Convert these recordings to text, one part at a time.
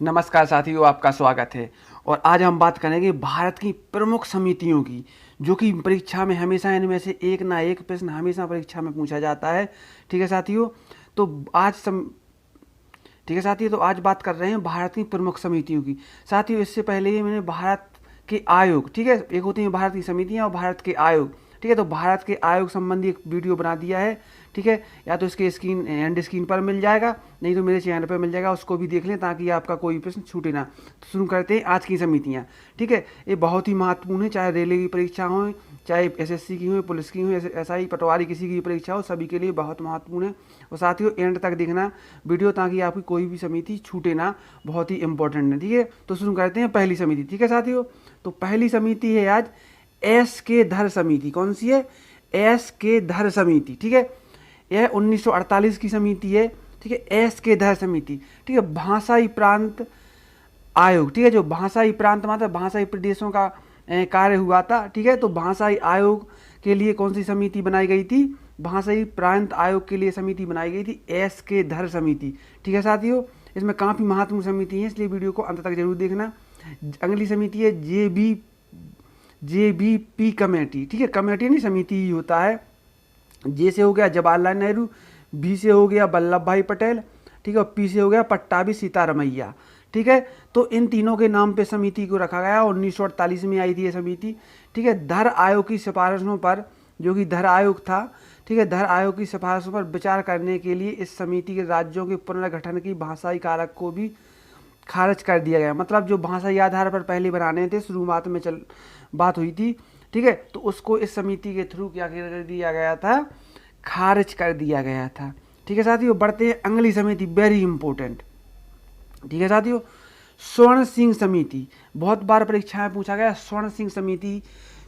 नमस्कार साथियों, आपका स्वागत है। और आज हम बात करेंगे भारत की प्रमुख समितियों की, जो कि परीक्षा में हमेशा इनमें से एक ना एक प्रश्न हमेशा परीक्षा में पूछा जाता है। ठीक है साथियों, तो आज सम ठीक है साथियों, तो आज बात कर रहे हैं भारत की प्रमुख समितियों की। साथियों, इससे पहले ही मैंने भारत के आयोग, ठीक है, एक होती है भारत की समितियां और भारत के आयोग, ठीक है, तो भारत के आयोग संबंधी एक वीडियो बना दिया है। ठीक है, या तो इसके स्क्रीन एंड स्क्रीन पर मिल जाएगा, नहीं तो मेरे चैनल पर मिल जाएगा, उसको भी देख लें ताकि आपका कोई प्रश्न छूटे ना। तो शुरू करते हैं आज की समितियां। ठीक है, ये बहुत ही महत्वपूर्ण है, चाहे रेलवे की परीक्षा हो, चाहे एसएससी की हो, पुलिस की हो, एसआई पटवारी किसी की परीक्षा हो, सभी के लिए बहुत महत्वपूर्ण है। और साथियों, एंड तक देखना वीडियो ताकि आपकी कोई भी समिति छूटे ना, बहुत ही इंपॉर्टेंट है। ठीक है, तो शुरू करते हैं पहली समिति। ठीक है साथियों, तो पहली समिति है आज एस के धर समिति। कौन सी है? एस के धर समिति। ठीक है, यह 1948 की समिति है। ठीक है, एस के धर समिति। ठीक है, भाषाई प्रांत आयोग। ठीक है, जो भाषाई प्रांत मतलब भाषाई प्रदेशों का कार्य हुआ था। ठीक है, तो भाषाई आयोग के लिए कौन सी समिति बनाई गई थी? भाषाई प्रांत आयोग के लिए समिति बनाई गई थी एस के धर समिति। ठीक है साथियों, इसमें काफ़ी महत्वपूर्ण समिति है, इसलिए वीडियो को अंत तक जरूर देखना। अगली समिति है जेबीपी कमेटी। ठीक है, कमेटी नहीं, समिति ही होता है। जे से हो गया जवाहरलाल नेहरू, बी से हो गया वल्लभ भाई पटेल, ठीक है, और पी से हो गया पट्टाभी सीतारमैया। ठीक है, तो इन तीनों के नाम पे समिति को रखा गया। 1948 में आई थी ये समिति। ठीक है, धर आयोग की सिफारिशों पर, जो कि धर आयोग था, ठीक है, धर आयोग की सिफारिशों पर विचार करने के लिए इस समिति के राज्यों के पुनर्गठन की भाषाई कारक को भी खारिज कर दिया गया। मतलब जो भाषाई आधार पर पहले बनाने थे, शुरुआत में बात हुई थी, ठीक है, तो उसको इस समिति के थ्रू क्या कर दिया गया था? खारिज कर दिया गया था। ठीक है साथियों, बढ़ते हैं अगली समिति, वेरी इंपॉर्टेंट। ठीक है साथियों, स्वर्ण सिंह समिति। बहुत बार परीक्षा में पूछा गया स्वर्ण सिंह समिति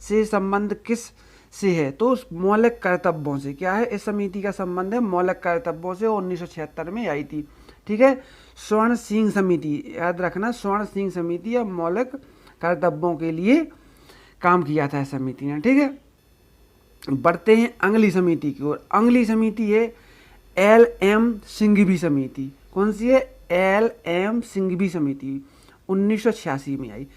से संबंध किस से है? तो मौलिक कर्तव्यों से। क्या है? इस समिति का संबंध है मौलिक कर्तव्यों से, 1976 में आई थी। ठीक है, स्वर्ण सिंह समिति, याद रखना, स्वर्ण सिंह समिति या मौलिक कर्तव्यों के लिए काम किया था इस समिति ने। ठीक है, बढ़ते हैं अगली समिति की ओर। अगली समिति है एल एम सिंघवी समिति। कौन सी है? एल एम सिंघवी समिति, 1986 में आई।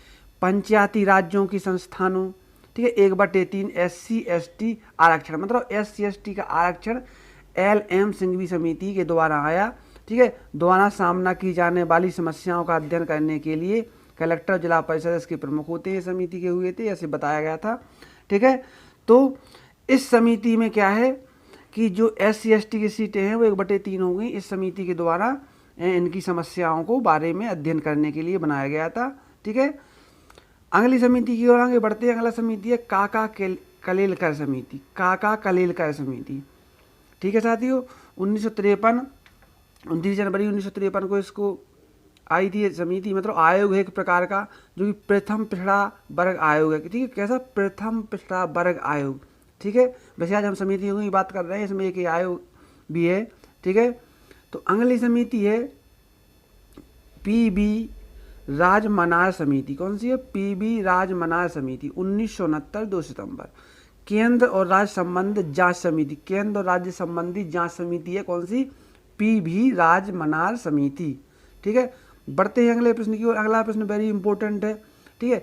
पंचायती राज्यों की संस्थानों, ठीक है, 1/3 SC ST आरक्षण, मतलब SC ST का आरक्षण एल एम सिंघवी समिति के द्वारा आया। ठीक है, द्वारा सामना की जाने वाली समस्याओं का अध्ययन करने के लिए कलेक्टर, जिला परिषद इसके प्रमुख होते हैं, समिति के हुए थे, ऐसे बताया गया था। ठीक है, तो इस समिति में क्या है कि जो SC ST की सीटें हैं वो 1/3 हो गई। इस समिति के द्वारा इनकी समस्याओं को बारे में अध्ययन करने के लिए बनाया गया था। ठीक है, अगली समिति की ओर आगे बढ़ते हैं। अगला समिति है काका कलेलकर समिति। काका कलेलकर समिति। ठीक है साथियों, 1953, 29 जनवरी 1953 को इसको आई थी समिति। मतलब आयोग है एक प्रकार का, जो कि प्रथम पिछड़ा वर्ग आयोग है। ठीक है, कैसा? प्रथम पिछड़ा वर्ग आयोग। ठीक है, वैसे आज हम समितियों की बात कर रहे हैं, इसमें एक आयोग भी है। ठीक है, तो अगली समिति है पीबी राजमनार समिति। कौन सी है? पीबी राजमनार समिति, 1969, 2 सितंबर। केंद्र और राज्य संबंध जांच समिति, केंद्र और राज्य संबंधी जांच समिति है। कौन सी? पीबी राजमनार समिति। ठीक है, बढ़ते हैं अगले प्रश्न की ओर। अगला प्रश्न वेरी इंपॉर्टेंट है। ठीक है,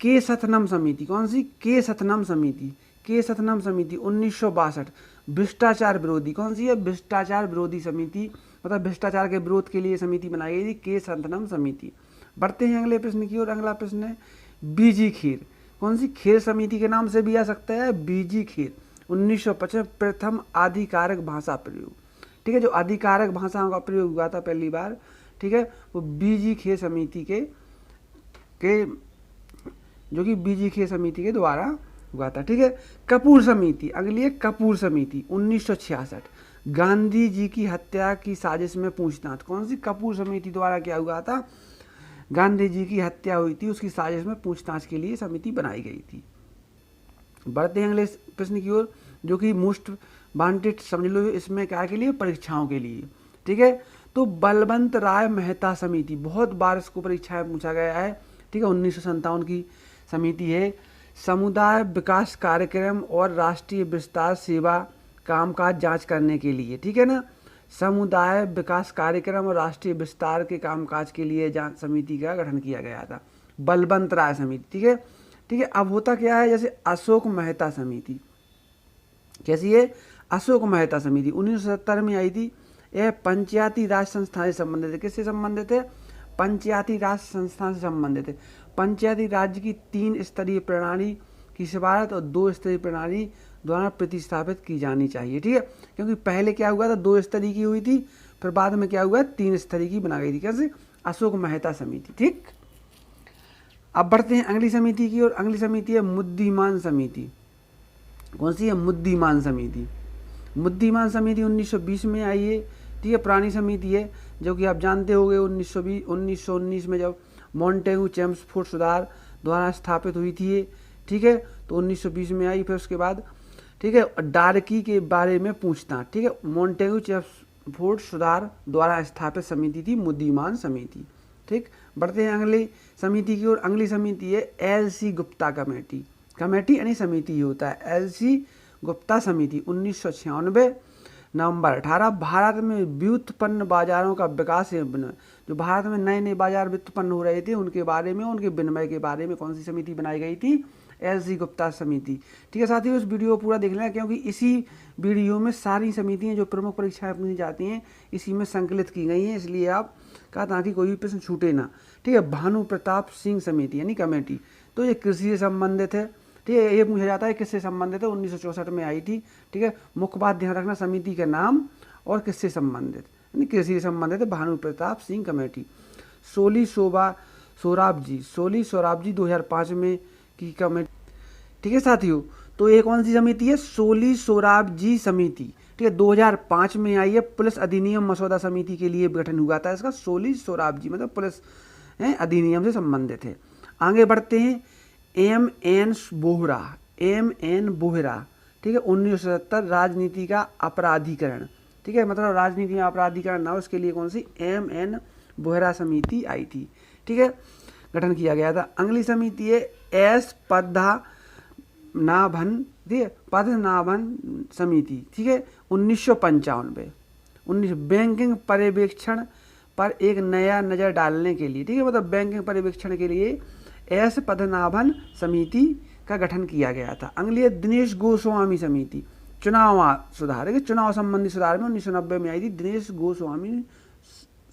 के सतनम समिति। कौन सी? के सतनम समिति। के सतनम समिति, 1962, भ्रष्टाचार विरोधी। कौन सी है? भ्रष्टाचार विरोधी समिति, मतलब भ्रष्टाचार के विरोध के लिए समिति बनाई गई थी, के सतनम समिति। बढ़ते हैं अगले प्रश्न की ओर। अगला प्रश्न है बीजी खीर। कौन सी? खेर समिति के नाम से भी आ सकता है, बीजी खीर, 1950, प्रथम आधिकारिक भाषा प्रयोग। ठीक है, जो आधिकारिक भाषाओं का प्रयोग हुआ था पहली बार, ठीक है, वो बीजी खेर समिति के जो कि बीजी खेर समिति के द्वारा हुआ था। ठीक है, कपूर समिति। अगली है कपूर समिति, 1966, गांधी जी की हत्या की साजिश में पूछताछ। कौन सी? कपूर समिति द्वारा क्या हुआ था? गांधी जी की हत्या हुई थी, उसकी साजिश में पूछताछ के लिए समिति बनाई गई थी। बढ़ते हैं अगले प्रश्न की ओर, जो कि मोस्ट वांटेड समझ लो, इसमें क्या के लिए? परीक्षाओं के लिए। ठीक है, तो बलवंत राय मेहता समिति, बहुत बार इसको परीक्षा में पूछा गया है। ठीक है, 1957 की समिति है। समुदाय विकास कार्यक्रम और राष्ट्रीय विस्तार सेवा कामकाज जांच करने के लिए। ठीक है ना, समुदाय विकास कार्यक्रम और राष्ट्रीय विस्तार के कामकाज के लिए समिति का गठन किया गया था, बलवंत राय समिति। ठीक है, ठीक है। अब होता क्या है, जैसे अशोक मेहता समिति, कैसी है, अशोक मेहता समिति 1970 में आई थी। यह पंचायती राज संस्था से संबंधित है। किससे संबंधित है, पंचायती राज संस्था से संबंधित है। पंचायती राज्य की 3 स्तरीय प्रणाली की सिफारिश और 2 स्तरीय प्रणाली द्वारा प्रतिस्थापित की जानी चाहिए। ठीक है, क्योंकि पहले क्या हुआ था, 2 स्तरीय की हुई थी, फिर बाद में क्या हुआ, 3 स्तरीय की बना गई थी। कैसे, अशोक मेहता समिति। ठीक, अब बढ़ते हैं अगली समिति की और अगली समिति है मुद्दीमान समिति। कौन सी है, मुद्दीमान समिति। मुद्दीमान समिति 1920 में आई है। ठीक है, पुरानी समिति है, जो कि आप जानते होंगे 1919 में जब मॉन्टेगू चेम्सफोर्ड सुधार द्वारा स्थापित हुई थी ये। ठीक है, तो 1920 में आई। फिर उसके बाद ठीक है, डार्की के बारे में पूछना। ठीक है, मॉन्टेगू चेम्सफोर्ड सुधार द्वारा स्थापित समिति थी मुद्दीमान समिति। ठीक, बढ़ते हैं अगली समिति की और अगली समिति है एल.सी. गुप्ता कमेटी। कमेटी यानी समिति होता है। एल.सी. गुप्ता समिति 1996 नवंबर 18 भारत में व्युत्पन्न बाजारों का विकास एवं जो भारत में नए नए बाजार व्युत्पन्न हो रहे थे उनके बारे में, उनके विनिमय के बारे में कौन सी समिति बनाई गई थी, एल.सी. गुप्ता समिति। ठीक है साथियों, इस वीडियो को पूरा देख लेना, क्योंकि इसी वीडियो में सारी समितियां जो प्रमुख परीक्षाएं पूछी जाती हैं इसी में संकलित की गई हैं, इसलिए आप कहा ताकि कोई भी प्रश्न छूटे ना। ठीक है, भानु प्रताप सिंह समिति यानी कमेटी, तो ये कृषि से संबंधित है। ठीक है, ये पूछा जाता है किससे संबंधित है, 1964 में आई थी। ठीक है, मुख्य बात ध्यान रखना समिति का नाम और किससे संबंधित, यानी कृषि से संबंधित है, भानु प्रताप सिंह कमेटी। सोली सोराब जी 2005 में की कमेटी। ठीक है साथियों, तो ये कौन सी समिति है, सोली सोराब जी समिति। ठीक है, 2005 में आई है। पुलिस अधिनियम मसौदा समिति के लिए गठन हुआ था इसका। सोली सोराब जी मतलब पुलिस अधिनियम से संबंधित है। आगे बढ़ते हैं, एम.एन. बोहरा। ठीक है, 1970 राजनीति का अपराधीकरण। ठीक है, मतलब राजनीति में अपराधीकरण ना हो इसके लिए कौन सी, एम.एन. बोहरा समिति आई थी। ठीक है, गठन किया गया था। अगली समिति है एस. पद्मनाभन समिति। ठीक है, 1995 बैंकिंग पर्यवेक्षण पर एक नया नज़र डालने के लिए। ठीक है, मतलब बैंकिंग पर्यवेक्षण के लिए एस. पद्मनाभन समिति का गठन किया गया था। अगली है दिनेश गोस्वामी समिति, चुनाव सुधार, चुनाव संबंधी सुधार में 1990 में आई थी दिनेश गोस्वामी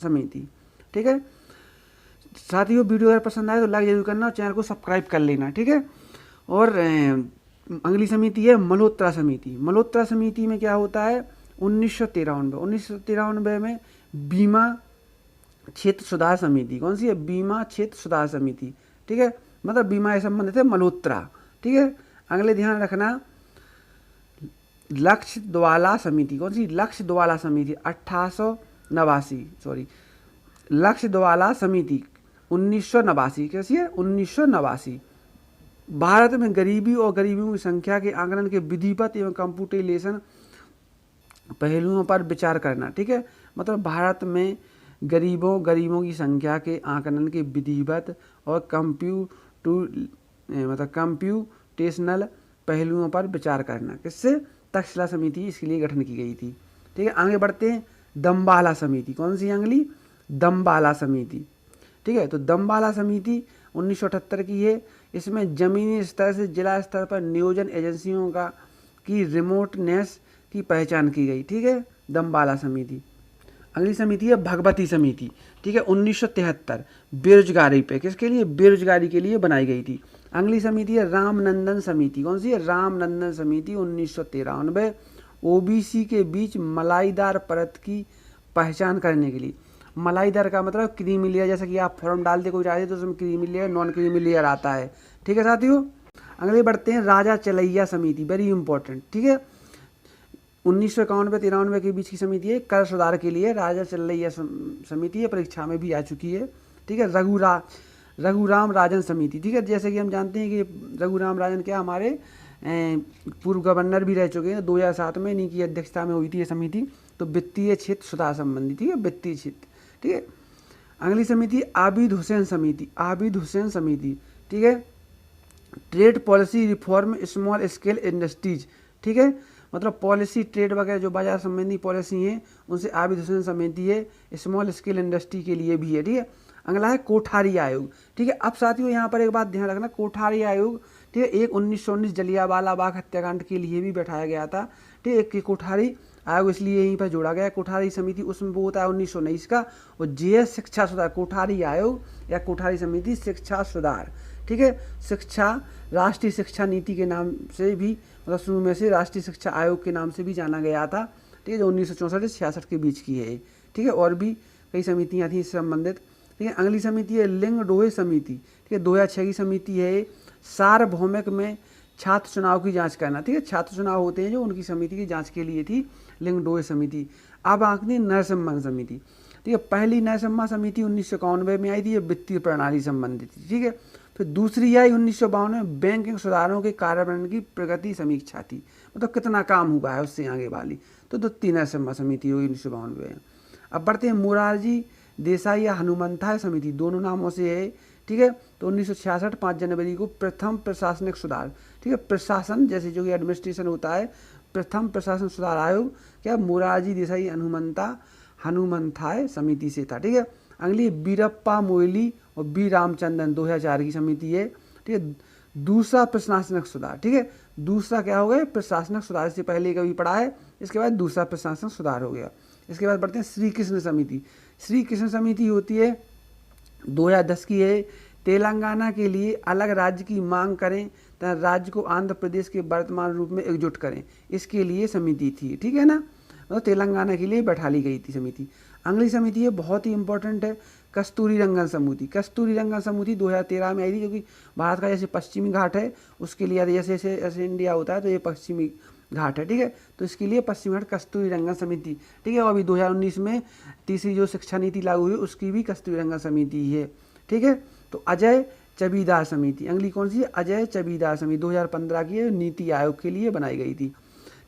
समिति। ठीक है साथियों, वीडियो अगर पसंद आए तो लाइक जरूर करना और चैनल को सब्सक्राइब कर लेना। ठीक है, और अगली समिति है मल्होत्रा समिति। मल्होत्रा समिति में क्या होता है, 1993 में बीमा क्षेत्र सुधार समिति। कौन सी है, बीमा क्षेत्र सुधार समिति। ठीक है, मतलब बीमा से संबंधित है मल्होत्रा। ठीक है, अगले ध्यान रखना लक्ष्य द्वाला समिति। कौन सी, लक्ष्य द्वाला समिति 1889 लक्ष्य द्वाला समिति 1989। कैसी है, 1989। भारत में गरीबी और गरीबियों की संख्या के आंकलन के विधिवत एवं कंप्यूटेशन पहलुओं पर विचार करना। ठीक है, मतलब भारत में गरीबों की संख्या के आंकलन के विधिवत और कंप्यूटेशनल पहलुओं पर विचार करना। किससे, तक्षशिला समिति इसके लिए गठन की गई थी। ठीक है, आगे बढ़ते हैं दम्बाला समिति। कौन सी अगली, दम्बाला समिति। ठीक है, तो दम्बाला समिति 1978 की है। इसमें जमीनी स्तर से जिला स्तर पर नियोजन एजेंसियों की रिमोटनेस की पहचान की गई। ठीक है, दम्बाला समिति। अगली समिति है भगवती समिति। ठीक है, 1973 बेरोजगारी पे, किसके लिए, बेरोजगारी के लिए बनाई गई थी। अगली समिति है रामनंदन समिति। कौन सी है, रामनंदन समिति 1993 ओबीसी के बीच मलाईदार परत की पहचान करने के लिए। मलाईदार का मतलब क्रीमी लेयर, जैसा कि आप फॉर्म डालते कोई डालते तो उसमें creamy layer non creamy layer आता है। ठीक है साथियों, अगले बढ़ते हैं राजा चलैया समिति, वेरी इंपॉर्टेंट। ठीक है, 1991-93 के बीच की समिति है, कर सुधार के लिए राजा चलैया समिति है, परीक्षा में भी आ चुकी है। ठीक है, रघुराम राजन समिति। ठीक है, जैसे कि हम जानते हैं कि रघुराम राजन क्या हमारे पूर्व गवर्नर भी रह चुके हैं। 2007 में इन्हीं की अध्यक्षता में हुई थी ये समिति। तो वित्तीय क्षेत्र सुधार संबंधी। ठीक है, वित्तीय क्षेत्र। ठीक है, अगली समिति आबिद हुसैन समिति। ठीक है, trade policy reform small scale industries. ठीक है, मतलब पॉलिसी ट्रेड वगैरह जो बाजार संबंधी पॉलिसी हैं उनसे आविर्भूषण समिति है, स्मॉल स्केल इंडस्ट्री के लिए भी है। ठीक है, अगला है कोठारी आयोग। ठीक है, अब साथियों यहाँ पर एक बात ध्यान रखना, कोठारी आयोग ठीक है एक 1919 जलियांवाला बाग हत्याकांड के लिए भी बैठाया गया था। ठीक है, एक कोठारी आयोग इसलिए यहीं पर जोड़ा गया। कोठारी समिति उसमें वो होता है 1919 का, और जेएस शिक्षा सुधार कोठारी आयोग या कोठारी समिति शिक्षा सुधार। ठीक है, शिक्षा राष्ट्रीय शिक्षा नीति के नाम से भी मतलब शुरू में से राष्ट्रीय शिक्षा आयोग के नाम से भी जाना गया था। ठीक है, जो 1964 से 66 के बीच की है। ठीक है, और भी कई समितियाँ थी इससे संबंधित। ठीक है, अगली समिति है लिंग डोहे समिति। ठीक है, 2006 की समिति है। सार्वभौमिक में छात्र चुनाव की जांच करना। ठीक है, छात्र चुनाव होते हैं जो उनकी समिति की जांच के लिए थी लिंग डोहे समिति। अब आती नरसिम्हा समिति। ठीक है, पहली नरसिम्हा समिति 1991 में आई थी, ये वित्तीय प्रणाली संबंधित थी। ठीक है, फिर दूसरी आई 1952 में बैंकिंग सुधारों के कार्यान्वयन की प्रगति समीक्षा थी, मतलब कितना काम हुआ है उससे आगे वाली। तो द्वितीय नरसिम्हा समिति हुई 1952 में। अब बढ़ते हैं मोरारजी देसाई या हनुमंथाय समिति, दोनों नामों से है। ठीक है, तो 1966 5 जनवरी को प्रथम प्रशासनिक सुधार। ठीक है, प्रशासन जैसे जो कि एडमिनिस्ट्रेशन होता है, प्रथम प्रशासन सुधार आयोग क्या मोरारजी देसाई हनुमंथाय समिति से था। ठीक है, अगली बीरप्पा मोइली और बी रामचंद्रन 2004 की समिति है। ठीक है, दूसरा प्रशासनिक सुधार। ठीक है, दूसरा क्या हो गया प्रशासनिक सुधार, से पहले कभी पढ़ा है, इसके बाद दूसरा प्रशासनिक सुधार हो गया। इसके बाद बढ़ते हैं श्री कृष्ण समिति। श्री कृष्ण समिति होती है 2010 की है। तेलंगाना के लिए अलग राज्य की मांग करें तथा राज्य को आंध्र प्रदेश के वर्तमान रूप में एकजुट करें, इसके लिए समिति थी। ठीक है ना, मतलब तेलंगाना के लिए बैठा ली गई थी समिति। अगली समिति है बहुत ही इंपॉर्टेंट है कस्तूरी रंगन समिति। कस्तूरी रंगन समिति 2013 में आई थी, क्योंकि भारत का जैसे पश्चिमी घाट है उसके लिए जैसे जैसे इंडिया होता है तो ये पश्चिमी घाट है। ठीक है, तो इसके लिए पश्चिमी घाट कस्तूरी रंगन समिति। ठीक है, और अभी 2019 में तीसरी जो शिक्षा नीति लागू हुई उसकी भी कस्तूरी रंगन समिति है। ठीक है, तो अजय चबीदार समिति, अगली कौन सी है अजय चबीदार समिति 2015 की है, नीति आयोग के लिए बनाई गई थी।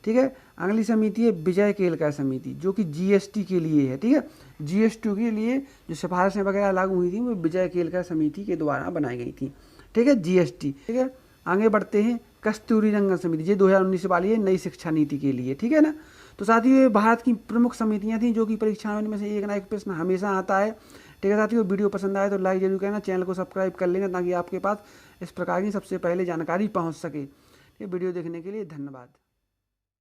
ठीक है, अगली समिति है विजय केलकर समिति जो कि जीएसटी के लिए है। ठीक है, जीएसटी के लिए जो सिफारिशें वगैरह लागू हुई थी वो विजय केलकर समिति के द्वारा बनाई गई थी। ठीक है, जीएसटी। ठीक है, आगे बढ़ते हैं कस्तूरी रंगन समिति, ये 2019 वाली है नई शिक्षा नीति के लिए। ठीक है ना, तो साथियों ये भारत की प्रमुख समितियां थी जो कि परीक्षाओं में से एक ना एक प्रश्न हमेशा आता है। ठीक है साथियों, वीडियो पसंद आए तो लाइक जरूर करना, चैनल को सब्सक्राइब कर लेना ताकि आपके पास इस प्रकार की सबसे पहले जानकारी पहुंच सके। ये वीडियो देखने के लिए धन्यवाद।